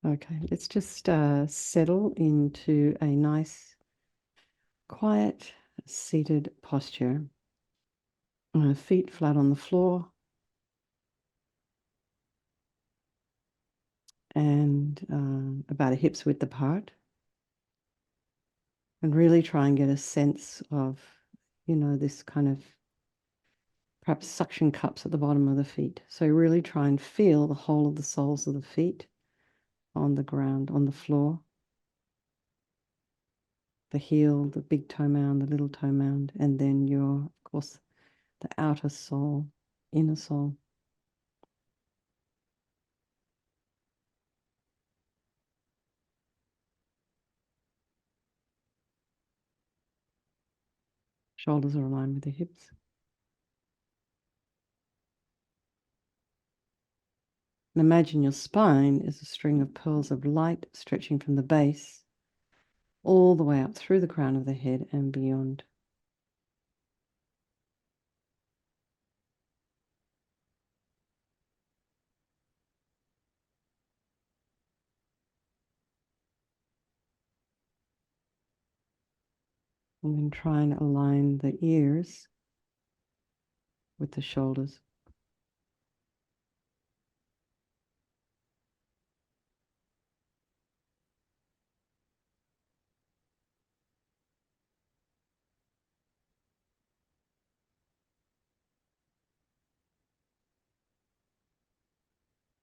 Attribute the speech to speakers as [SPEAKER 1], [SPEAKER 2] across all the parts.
[SPEAKER 1] Okay, let's just settle into a nice, quiet, seated posture. Feet flat on the floor and about a hip's width apart. And really try and get a sense of, this kind of perhaps suction cups at the bottom of the feet. So really try and feel the whole of the soles of the feet on the ground, on the floor. The heel, the big toe mound, the little toe mound, and then of course, the outer sole, inner sole. Shoulders are aligned with the hips. And imagine your spine is a string of pearls of light stretching from the base all the way up through the crown of the head and beyond. And then try and align the ears with the shoulders.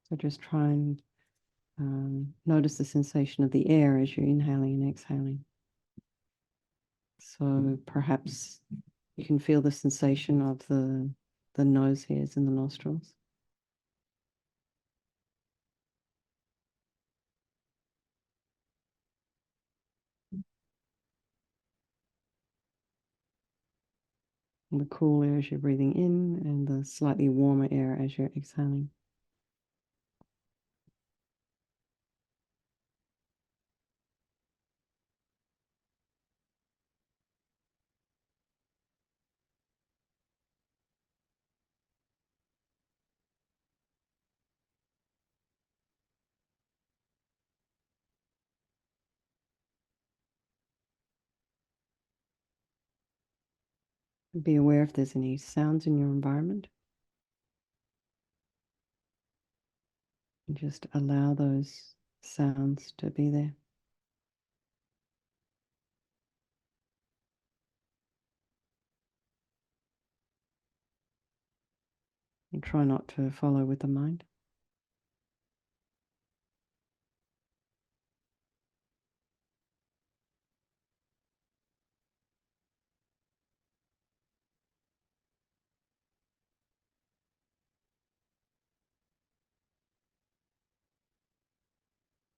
[SPEAKER 1] So just try and notice the sensation of the air as you're inhaling and exhaling. So perhaps you can feel the sensation of the nose hairs in the nostrils. And the cool air as you're breathing in and the slightly warmer air as you're exhaling. Be aware if there's any sounds in your environment. And just allow those sounds to be there. And try not to follow with the mind.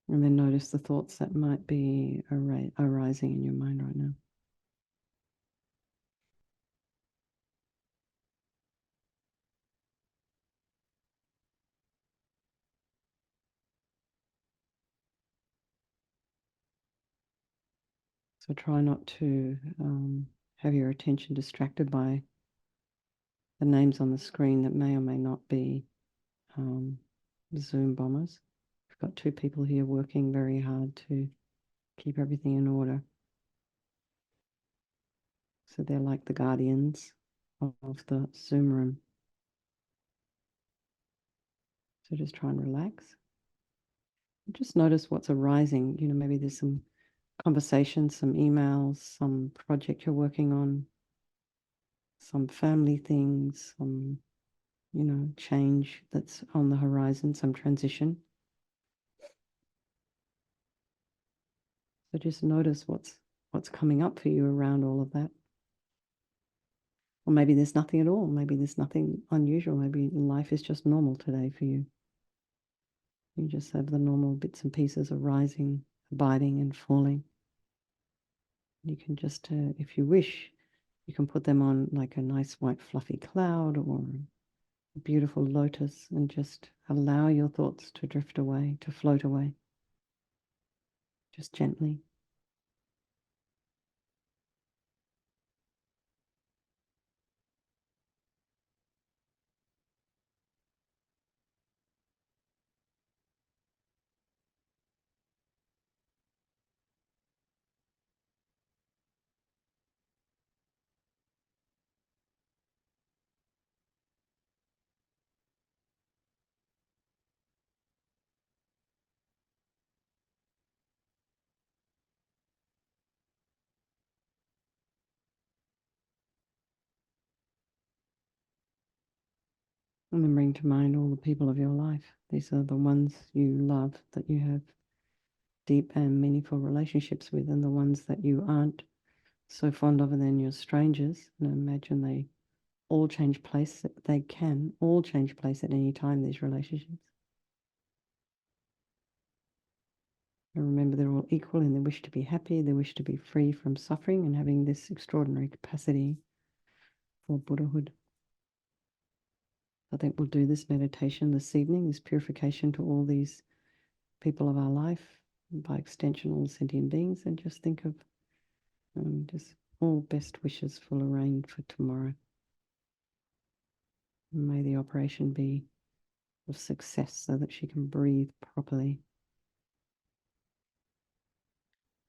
[SPEAKER 1] And then notice the thoughts that might be arising in your mind right now. So try not to have your attention distracted by the names on the screen that may or may not be Zoom bombers. We've got two people here working very hard to keep everything in order. So they're like the guardians of the Zoom room. So just try and relax. Just notice what's arising. Maybe there's some conversations, some emails, some project you're working on, some family things, some, change that's on the horizon, some transition. So just notice what's coming up for you around all of that. Or maybe there's nothing at all. Maybe there's nothing unusual. Maybe life is just normal today for you. You just have the normal bits and pieces arising, abiding and falling. You can just, if you wish, you can put them on like a nice white fluffy cloud or a beautiful lotus and just allow your thoughts to drift away, to float away, just gently. And then bring to mind all the people of your life. These are the ones you love, that you have deep and meaningful relationships with, and the ones that you aren't so fond of, and then you're strangers. And imagine they all change place. They can all change place at any time, these relationships. And remember, they're all equal in their wish to be happy, their wish to be free from suffering, and having this extraordinary capacity for Buddhahood. I think we'll do this meditation this evening, this purification to all these people of our life, and by extension, all sentient beings, and just think of just all best wishes for Lorraine for tomorrow. May the operation be of success so that she can breathe properly.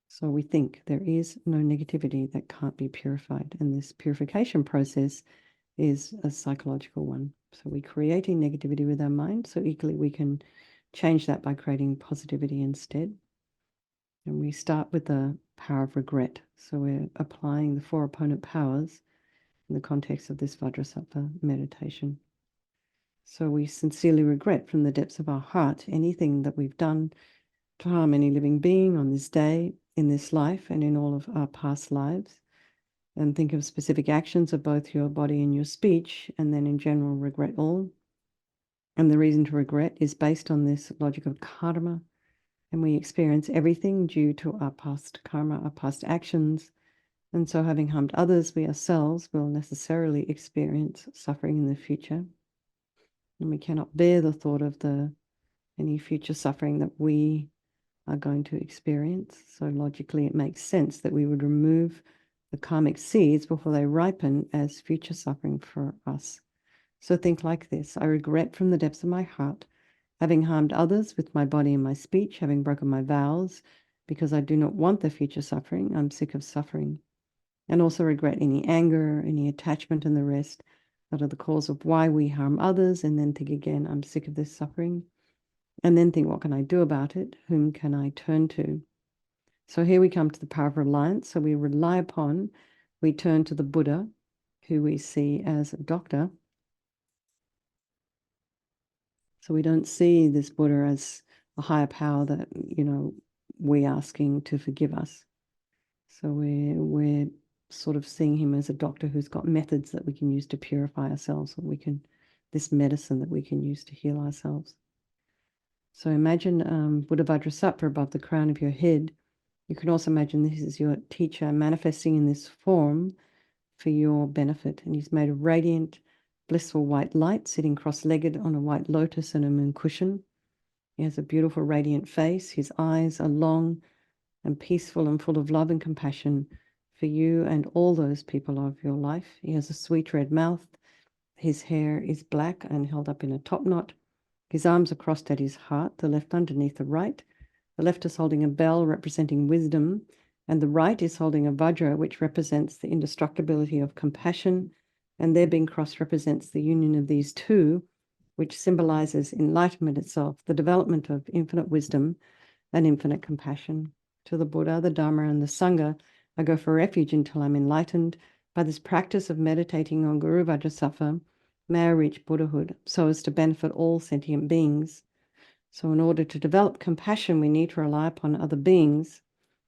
[SPEAKER 1] So we think there is no negativity that can't be purified, and this purification process is a psychological one. So we're creating negativity with our mind, so equally we can change that by creating positivity instead. And we start with the power of regret. So we're applying the 4 opponent powers in the context of this Vajrasattva meditation. So we sincerely regret from the depths of our heart anything that we've done to harm any living being on this day, in this life, and in all of our past lives. And think of specific actions of both your body and your speech, and then in general regret all. And the reason to regret is based on this logic of karma, and we experience everything due to our past karma, our past actions. And so having harmed others, we ourselves will necessarily experience suffering in the future. And we cannot bear the thought of any future suffering that we are going to experience. So logically, it makes sense that we would remove the karmic seeds before they ripen as future suffering for us. So think like this: I regret from the depths of my heart having harmed others with my body and my speech, having broken my vows, because I do not want the future suffering. I'm sick of suffering. And also regret any anger, any attachment, and the rest that are the cause of why we harm others. And then think again, I'm sick of this suffering. And then think, what can I do about it? Whom can I turn to? So here we come to the power of reliance. So we rely upon, we turn to the Buddha, who we see as a doctor. So we don't see this Buddha as a higher power that, we're asking to forgive us. So we're sort of seeing him as a doctor who's got methods that we can use to purify ourselves, or this medicine that we can use to heal ourselves. So imagine Buddha Vajrasattva above the crown of your head. You can also imagine this is your teacher manifesting in this form for your benefit. And he's made of radiant, blissful white light, sitting cross-legged on a white lotus and a moon cushion. He has a beautiful, radiant face. His eyes are long and peaceful and full of love and compassion for you and all those people of your life. He has a sweet red mouth. His hair is black and held up in a top knot. His arms are crossed at his heart, the left underneath the right. The left is holding a bell representing wisdom, and the right is holding a vajra, which represents the indestructibility of compassion, and their being crossed represents the union of these two, which symbolizes enlightenment itself, the development of infinite wisdom and infinite compassion. To the Buddha, the Dharma, and the Sangha, I go for refuge until I'm enlightened. By this practice of meditating on Guru Vajrasattva, may I reach Buddhahood so as to benefit all sentient beings. So in order to develop compassion, we need to rely upon other beings,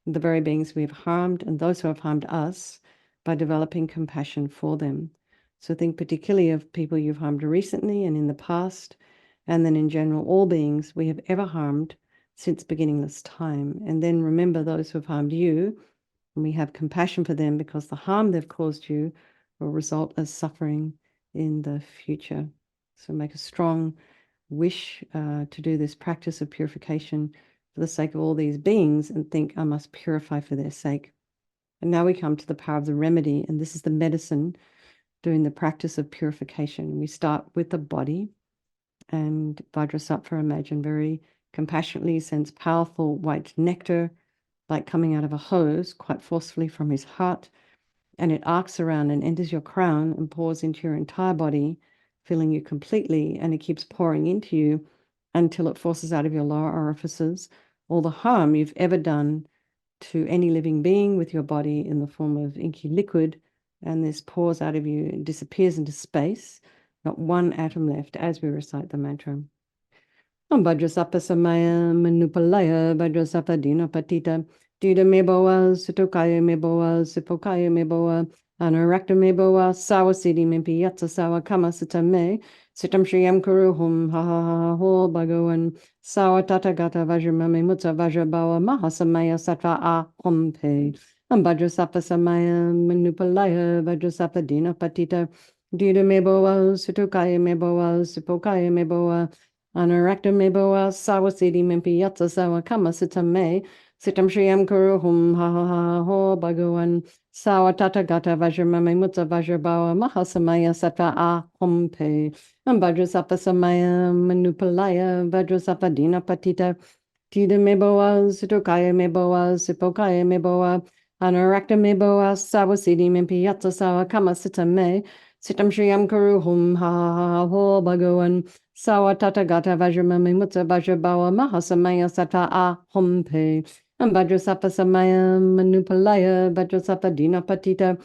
[SPEAKER 1] the very beings we have harmed and those who have harmed us, by developing compassion for them. So think particularly of people you've harmed recently and in the past, and then in general, all beings we have ever harmed since beginningless time. And then remember those who have harmed you, and we have compassion for them because the harm they've caused you will result as suffering in the future. So make a strong wish to do this practice of purification for the sake of all these beings, and think, I must purify for their sake. And now we come to the power of the remedy, and this is the medicine doing the practice of purification. We start with the body, and Vajrasattva, imagine, very compassionately sends powerful white nectar, like coming out of a hose, quite forcefully from his heart, and it arcs around and enters your crown and pours into your entire body, filling you completely, and it keeps pouring into you until it forces out of your lower orifices all the harm you've ever done to any living being with your body in the form of inky liquid, and this pours out of you and disappears into space Not one atom left as we recite the mantra. Om Vajrasapa Samaya Manupalaya Vajrasapa Dinapatita Dida Meboa Sutokaya Meboa Sipokaya Meboa Anarakta Meboa Sawasidi Mimpi Yatsa Sawa Kama Sitame Sitam Shriyam Kuruhum Ha Ha Ha Ho Bhagavan Sawa Tata Gata Vajramame Mutsa Vajrabawa Mahasamaya Sattva A Hompe Om Vajrasapa Samaya Manupalaya Vajrasapa Dinapatita Dida Meboa Sutokaya Meboa Sipokaya Meboa Anarakta meboa sawasidi mimpi yatsa sawa kama sitam me sitam shriyam kuruhum ha ha ha ho bhagavan sawa tata gata vajramame mutsa vajrabawa mahasamaya sattva a hompe vajrasapa samaya manupalaya vajrasapa dina patita tida meboa sutokaya meboa sipokaya meboa anarakta meboa sawasidi mimpi yatsa sawa kama sitam me sitam shriyam kuruhum ha ha ha ho bhagavan Sawa tata gata vajramami mutsa vajrabawa mahasamaya sata a hompe. Vajrasapa samaya manupalaya vajrasapa dina patita.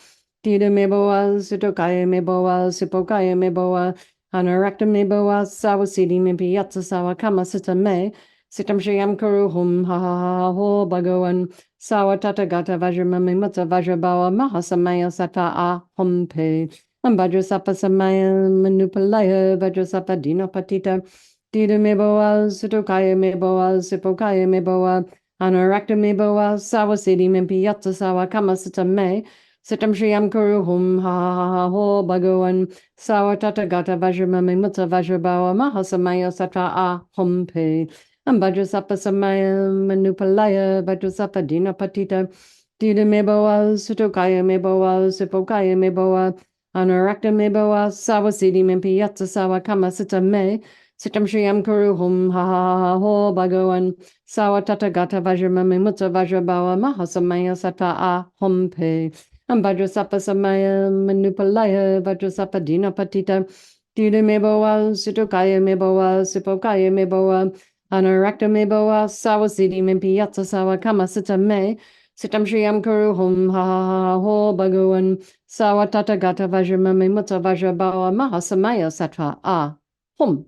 [SPEAKER 1] Tida meboa sutokaya meboa sipokaya meboa. Anarakta meboa sawasidi mimpi yatsa sawa kama sita me. Sitam shriyam kuruhum ha ha ha ho bhagavan. Sawa tata gata vajramami mutsa vajrabawa mahasamaya sata a hompe. Vajrasapa samaya manupalaya vajrasapa dinapatita dida meboa sutokaya meboa sipokaya meboa anarakta meboa sawasidi mimpi yatsa sawa kama sitam me sitam shriyam kuruhum ha ha ha ho bhagavan sawa tata gata vajramame mutsa vajrabawa mahasamaya sattva a hompe vajrasapa samaya manupalaya vajrasapa dinapatita dida meboa sutokaya meboa sipokaya meboa Anarakta meboa sawasidi mimpi yatsa sawa kama sitam me sitam shriyam kuruhum ha ha ha ho bhagavan sawa tata gata vajramame mutsa vajrabawa mahasamaya sattva a hompe vajrasapa samaya manupalaya vajrasapa dinapatita dida meboa sutokaya meboa sipokaya meboa anarakta meboa sawasidi mimpi yatsa sawa kama sitam me sitam shriyam kuruhum ha ha ha ho bhagavan Sawa tata gata vajramame mutsa vajrabawa mahasamaya sattva a hum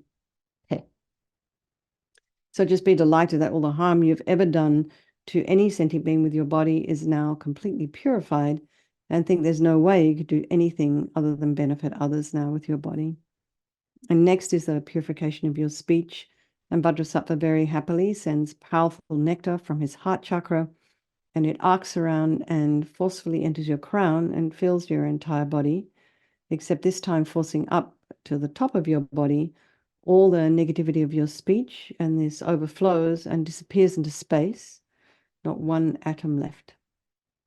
[SPEAKER 1] he. So just be delighted that all the harm you've ever done to any sentient being with your body is now completely purified, and think there's no way you could do anything other than benefit others now with your body. And next is the purification of your speech. And Vajrasattva very happily sends powerful nectar from his heart chakra, and it arcs around and forcefully enters your crown and fills your entire body, except this time forcing up to the top of your body all the negativity of your speech, and this overflows and disappears into space, not one atom left.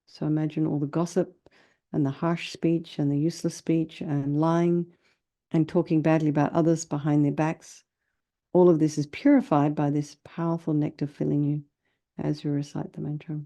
[SPEAKER 1] So imagine all the gossip and the harsh speech and the useless speech and lying and talking badly about others behind their backs. All of this is purified by this powerful nectar filling you as you recite the mantra.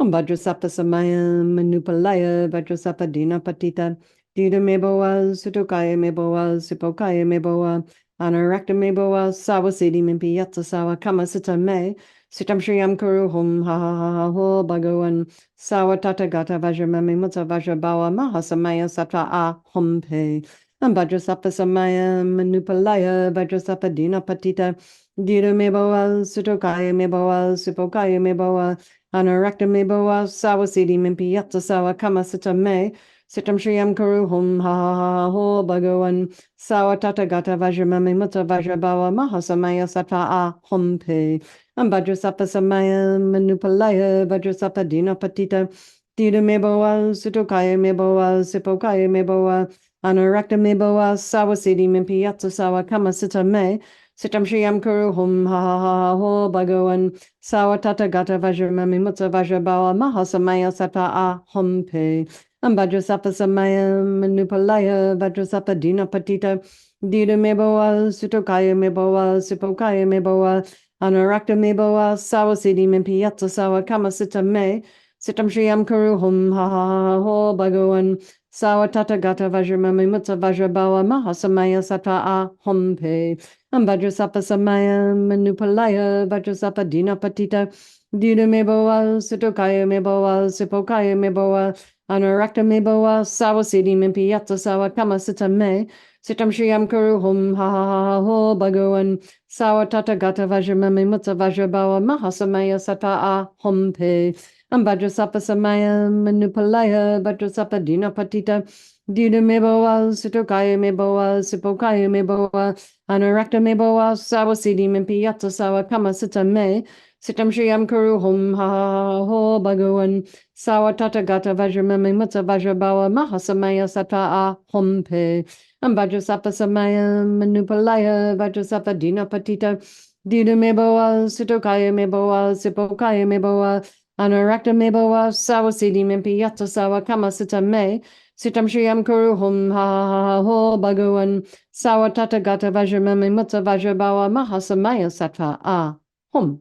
[SPEAKER 1] Om Vajrasapa samaya manupalaya Vajrasapa dinapatita dida meboa sutokaya meboa sipokaya meboa anarakta meboa sawasidi mimpi yatsa sawa kama sitam me sitam shriyam kuruhum ha ha ha ho bhagavan sawa tata gata vajramame mutsa vajrabawa mahasamaya sattva a hompe Vajrasapa samaya manupalaya Vajrasapa dinapatita dida meboa sutokaya meboa sipokaya meboa Anarakta meboa sawasidi mimpi yatsa sawa kama sitam me sitam shriyam kuruhum ha ha ha ho bhagavan sawa tata gata vajramame mutsa vajrabawa mahasamaya sattva a hompe vajrasapa samaya manupalaya vajrasapa dinapatita dida meboa sutokaya meboa sipokaya meboa anarakta meboa sawasidi mimpi yatsa sawa kama sitam me sitam shriyam kuruhum ha ha ha ho bhagavan Sawa tata gata vajramame mutsa vajrabawa mahasamaya sattva a hompe vajrasapa samaya manupalaya vajrasapa dinapatita dida meboa sutokaya meboa sipokaya meboa anarakta meboa sawasidi mimpi yatsa sawa kama sitam me sitam shriyam kuruhum ha ha ha ho bhagavan sawa tata gata vajramame mutsa vajrabawa mahasamaya sattva a hompe Vajrasapa samaya manupalaya Vajrasapa dinapatita dida meboa sutokaya meboa sipokaya meboa anarakta meboa sawasidi mimpi yatsa sawa kama sitam me Sitam Shriyam Kuru Hum Ha Ha Ha Ho Bhagavan Sawatata Gata Vajramami Mutta Vajrabawa Mahasamaya Sata A Hum Pe Ambhadrasapa Samaya Manupalaya Bhadrasapa Dinapatita Dida Meboa Sutokaya Meboa Sipokaya Meboa Anarakta Meboa Sawasidi Mimpiyata Sawa Kama Sita Me Sitam Shriyam Kuru Hum Ha Ha Ha Ho Bhagavan Sawatata Gata Vajramami Mutta Vajrabawa Mahasamaya Sata A Hum Pe Vajrasapa Samaya Manupalaya Vajrasapa Dinapatita Dida Meboa Sutokaya Meboa Sipokaya Meboa Anarakta Meboa Sawasidi Mimpiyata Sawa Kama Sita Me Sitam Shriyam Kuru Hum Ha Ha Ha Ho Bhagavan Sawatata Gata Vajramami Mutta Vajrabawa Mahasamaya Sattva A Hum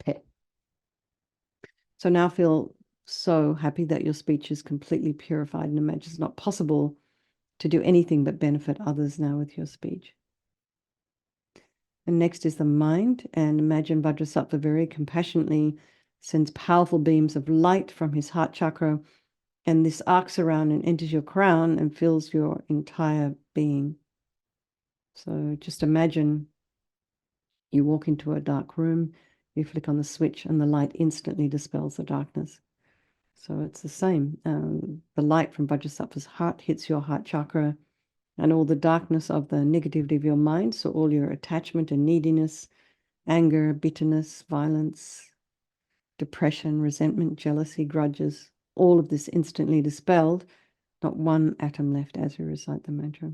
[SPEAKER 1] Pe. So now feel so happy that your speech is completely purified and imagine it's not possible to do anything but benefit others now with your speech. And next is the mind, and imagine Vajrasattva very compassionately sends powerful beams of light from his heart chakra, and this arcs around and enters your crown and fills your entire being. So just imagine you walk into a dark room, you flick on the switch, and the light instantly dispels the darkness. So it's the same. The light from Vajrasattva's heart hits your heart chakra, and all the darkness of the negativity of your mind, so all your attachment and neediness, anger, bitterness, violence, depression, resentment, jealousy, grudges, all of this instantly dispelled, not one atom left as we recite the mantra.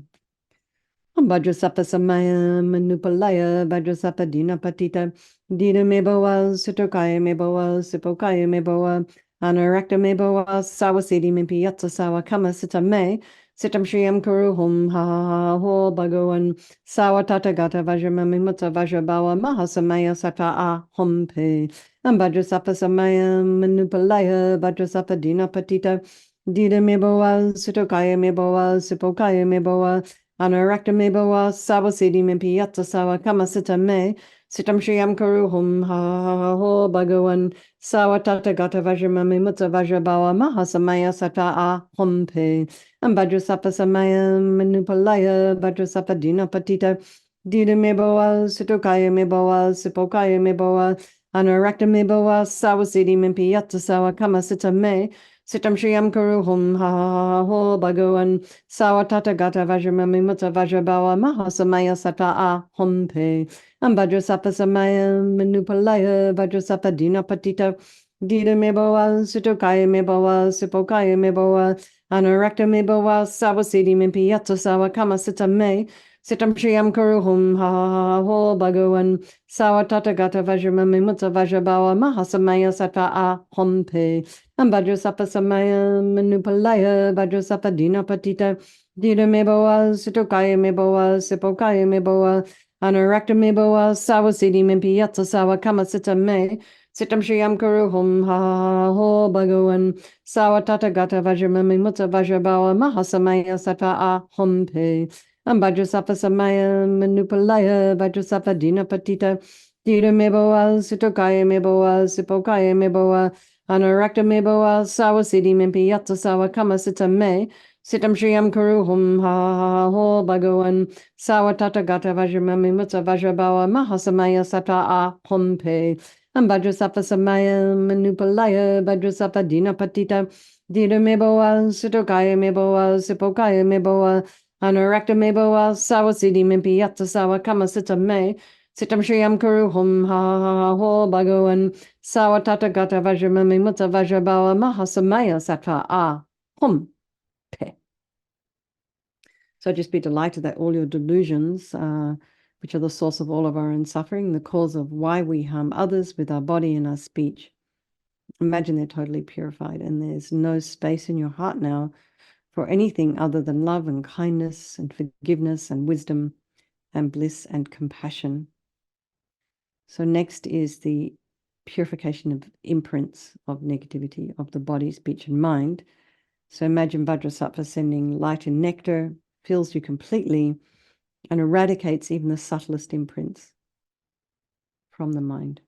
[SPEAKER 1] Vajrasapa Samaya Manupalaya Vajrasapa Dinapatita Dida Meboa Sutokaya Meboa Sipokaya Meboa Anarakta Meboa Sawasidi Mimpiyatsa Sawa Kama Sita Me Sitam Shriyam Kuru Hum Ha Ha Ha Ho Bhagavan Sawatata Gata Vajramami Mutta Vajrabawa Mahasamaya Sata A Hum Pe Vajrasapa Samaya Manupalaya Vajrasapa Dinapatita Dida Meboa Sutokaya Meboa Sipokaya Meboa Anarakta Meboa Sawasidi Mimpiyatsa Sawa Kama Sita Me Sitam Shriyam Kuru Hum Ha Ha Ha Ho Bhagavan Sawatata Gata Vajramami Mutta Vajrabawa Mahasamaya Sata A Hum Pe Vajrasapa Samaya Manupalaya Vajrasapa Dinapatita Dida Meboa Sutokaya Meboa Sipokaya Meboa Anarakta Meboa Sawasidi Mimpiyatsa Sawa Kama Sita Me Sitam Shriyam Kuru Hum Ha Ha Ha Ho Bhagavan Sawatata Gata Vajramami Mutta Vajrabawa Mahasamaya Sata A Hum Pe Vajrasapa Samaya Manupalaya Vajrasapa Dinapatita Dida Meboa Sutokaya Meboa Sipokaya Meboa Anarakta Meboa Sawasidi Mimpiyatsa Sawa Kama Sita Me Sitam Shriyam Kuru Hum Ha Ha Ha Ho Bhagavan Sawatata Gata Vajramami Mutta Vajrabawa Mahasamaya Sata A Hum Pe Vajrasapa Samaya Manupalaya Vajrasapa Dinapatita Dida Meboa Sutokaya Meboa Sipokaya Meboa Anarakta Meboa Sawasidi Mimpiyatsa Sawa Kama Sita Me Sitam Shriyam Kuru Hum Ha Ha Ha Ho Bhagavan Sawatata Gata Vajramami Mutta Vajrabawa Mahasamaya Sata A Hum Pe Vajrasapa Samaya Manupalaya Vajrasapa Dinapatita Dida Meboa Sutokaya Meboa Sipokaya Meboa Anarakta Meboa Sawasidi Mimpiyatsa Sawa Kama Sita Me Sitam Shriyam Kuru Hum Ha Ha Ha Ho Bhagavan Sawatata Gata Vajramami Mutta Vajrabawa Mahasamaya Sata A Hum Pe Vajrasapa Samaya Manupalaya Vajrasapa Dinapatita Dida Meboa Sutokaya Meboa Sipokaya Meboa Anarakta Meboa Sawasidi Mimpiyatsa Sawa Kama Sita Me Sitam Shriyam Kuru Hum Ha Ha Ha Ho Bhagavan Sawatata Gata Vajramami Mutta Vajrabawa Mahasamaya Sata A Hum Pe. So just be delighted that all your delusions, which are the source of all of our own suffering, the cause of why we harm others with our body and our speech, imagine they're totally purified and there's no space in your heart now for anything other than love and kindness and forgiveness and wisdom and bliss and compassion. So next is the purification of imprints of negativity of the body, speech, and mind. So imagine Vajrasattva sending light and nectar, fills you completely, and eradicates even the subtlest imprints from the mind.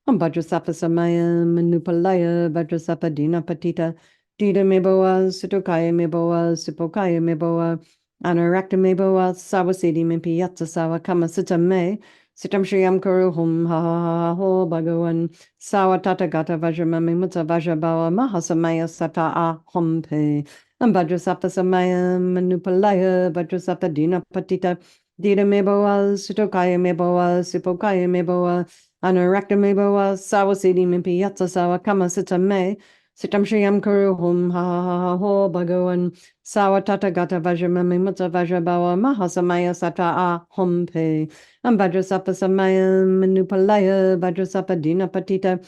[SPEAKER 1] Vajrasattva Samaya Manupalaya Vajrasattva Dinapatita Dida Meboa Sutokaya Meboa Sipokaya Meboa Anarakta boa sawa siddhi mimpi yatta sawa kama sutta me. Sitam Shriyam Kuru Hum Ha Ha Ha Ho Bhagavan Sawa Tata Gata Vajramami Mutta Vajrabawa Mahasamaya Sata A Hum Pe Vajrasapa Samaya Manupalaya Vajrasapa Dina Patita Dita Meboa Sutokaya Meboa Sipokaya Meboa Anarakta Meboa Sawa Siddhi Mimpi Yatsa Sawa Kama Sita Me Sitam Shriyam Kuru Hum Ha Ha Ha Ho Bhagavan Sawa Tata Gata Vajramami Mutta Vajrabawa Mahasamaya Sata A Hum Pe Vajrasapa Samaya Manupalaya Vajrasapa Dina Patita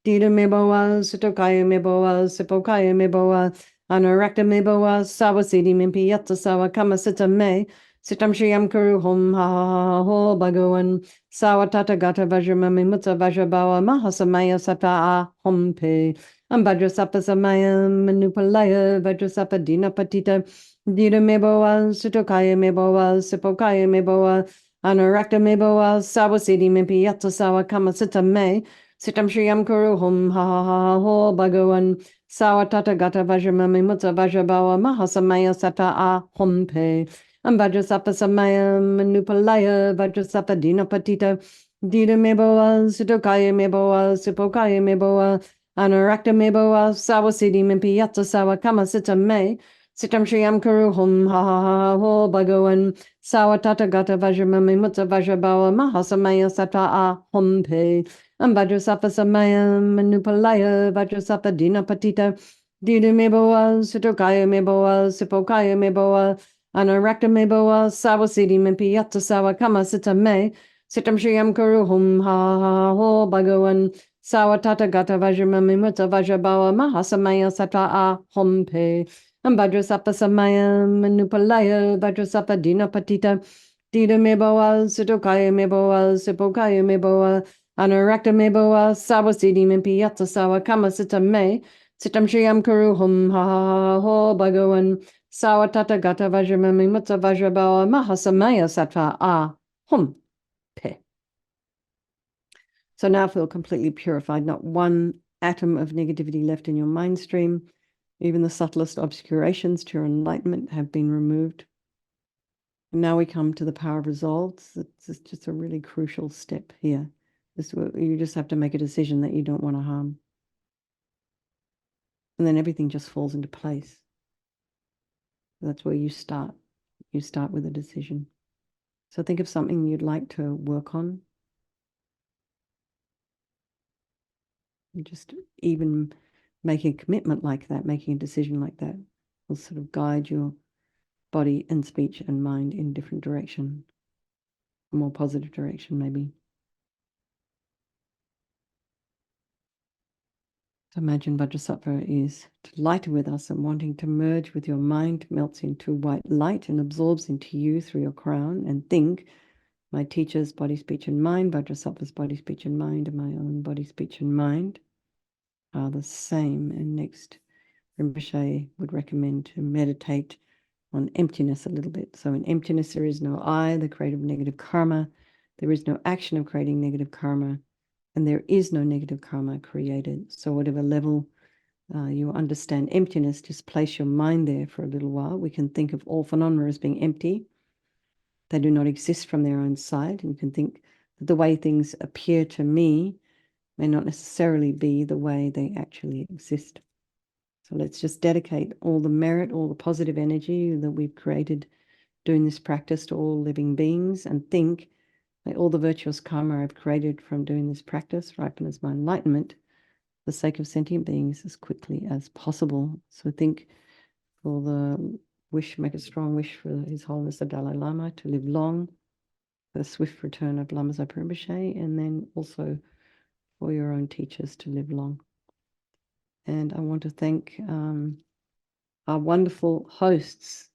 [SPEAKER 1] Dita Meboa Sutokaya Meboa Sipokaya Meboa Anarakta Meboa Sawa Siddhi Mimpi Yatsa Sawa Kama Sita Me Sitam Shriyam Kuru Hum Ha Ha Ha Ho Bhagavan Sawa Tata Gata Vajramami Mutta Vajrabawa Mahasamaya Sata A Hum Pe Vajrasapa Samaya Manupalaya Vajrasapa Dina Patita Dita Meboa Sutokaya Meboa Sipokaya Meboa Anarakta Meboa Sawa Siddhi Mimpi Yatsa Sawa Kama Sita Me Sitam Shriyam Kuru Hum Ha Ha Ha Ho Bhagavan Sawa Tata Gata Vajramami Mutta Vajrabawa Mahasamaya Sata A Hum Pe Vajrasapa Samaya Manupalaya Vajrasapa Dina Patita Dita Meboa Sutokaya Meboa Sipokaya Meboa Anarakta Meboa Sawa Siddhi Mimpi Yatsa Sawa Kama Sita Me Sitam Shriyam Kuru Hum Ha Ha Ha Ho Bhagavan Sawa Tata Gata Vajramami Mutta Vajrabawa Mahasamaya Sata A Hum Pe Vajrasapa Samaya Manupalaya Vajrasapa Dina Patita Dita Meboa Sutokaya Meboa Sipokaya Meboa Anarakta Meboa Sawa Siddhi Mimpi Yatsa Sawa Kama Sita Me Sitam Shriyam Kuru Hum Ha Ha Ha Ho Bhagavan Sawa Tata Gata Vajramami Mutta Vajrabawa Mahasamaya Sata A Hum Pe Vajrasapa Samaya Manupalaya Vajrasapa Dina Patita Dita Meboa Sutokaya Meboa Sipokaya Meboa Anarakta Meboa Sawa Siddhi Mimpi Yatsa Sawa Kama Sita Me Sitam Shriyam Kuru Hum Ha Ha Ha Ho Bhagavan Sawa Tata Gata Vajramami Mutta Vajrabawa Mahasamaya Sata A Hum Pe. So now feel completely purified, not one atom of negativity left in your mind stream. Even the subtlest obscurations to your enlightenment have been removed. And now we come to the power of resolves. It's just a really crucial step here. You just have to make a decision that you don't want to harm. And then everything just falls into place. That's where you start. You start with a decision. So think of something you'd like to work on. You just even making a commitment like that, making a decision like that will sort of guide your body and speech and mind in different direction, a more positive direction maybe. So imagine Vajrasattva is delighted with us and wanting to merge with your mind, melts into white light and absorbs into you through your crown. And think, my teacher's body, speech, and mind, Vajrasattva's body, speech, and mind, and my own body, speech, and mind are the same. And next, Rinpoche would recommend to meditate on emptiness a little bit. So in emptiness, there is no I, the creator of negative karma. There is no action of creating negative karma. And there is no negative karma created. So whatever level you understand emptiness, just place your mind there for a little while. We can think of all phenomena as being empty. They do not exist from their own side. And you can think that the way things appear to me may not necessarily be the way they actually exist. So let's just dedicate all the merit, all the positive energy that we've created doing this practice to all living beings, and think, may all the virtuous karma I've created from doing this practice ripen as my enlightenment for the sake of sentient beings as quickly as possible. So think for the wish, make a strong wish for His Holiness the Dalai Lama to live long, the swift return of Lama Zopa Rinpoche, and then also for your own teachers to live long. And I want to thank our wonderful hosts